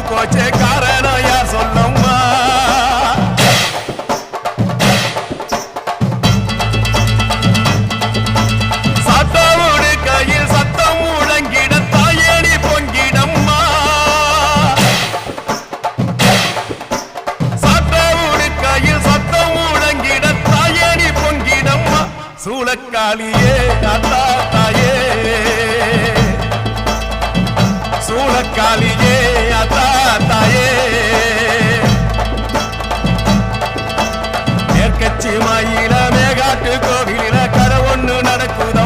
போச்சே காரணம் யார் சொல்லம்மா சட்டவோடு கையில் சத்தம் முழங்கிட தாயணி பொங்கிடம்மா சட்டவோடு கையில் சத்தம் முழங்கிட தாயணி பொங்கிடம்மா சூளக்காளியே அத்தா தாயே சூளக்காளியே